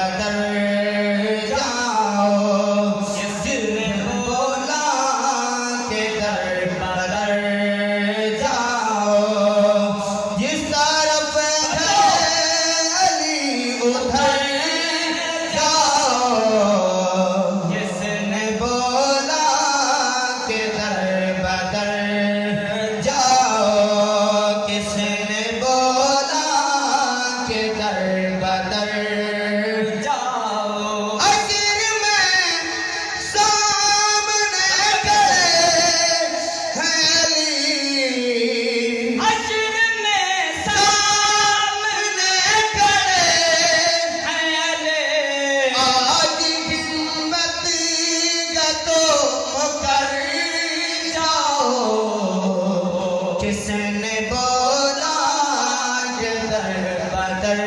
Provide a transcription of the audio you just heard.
बदर जाओ, जिसने बोला के दर बदर जाओ, जिस तरफ अली उधर जाओ, जिसने बोला के दर बदर जाओ, किसने बोला के दर बदर जाओ। अखिर में सामने खड़े हैं अली, अखिर में सामने खड़े हैं अली, आज हिम्मत का तो कर जाओ, किसने बोला के दर बदर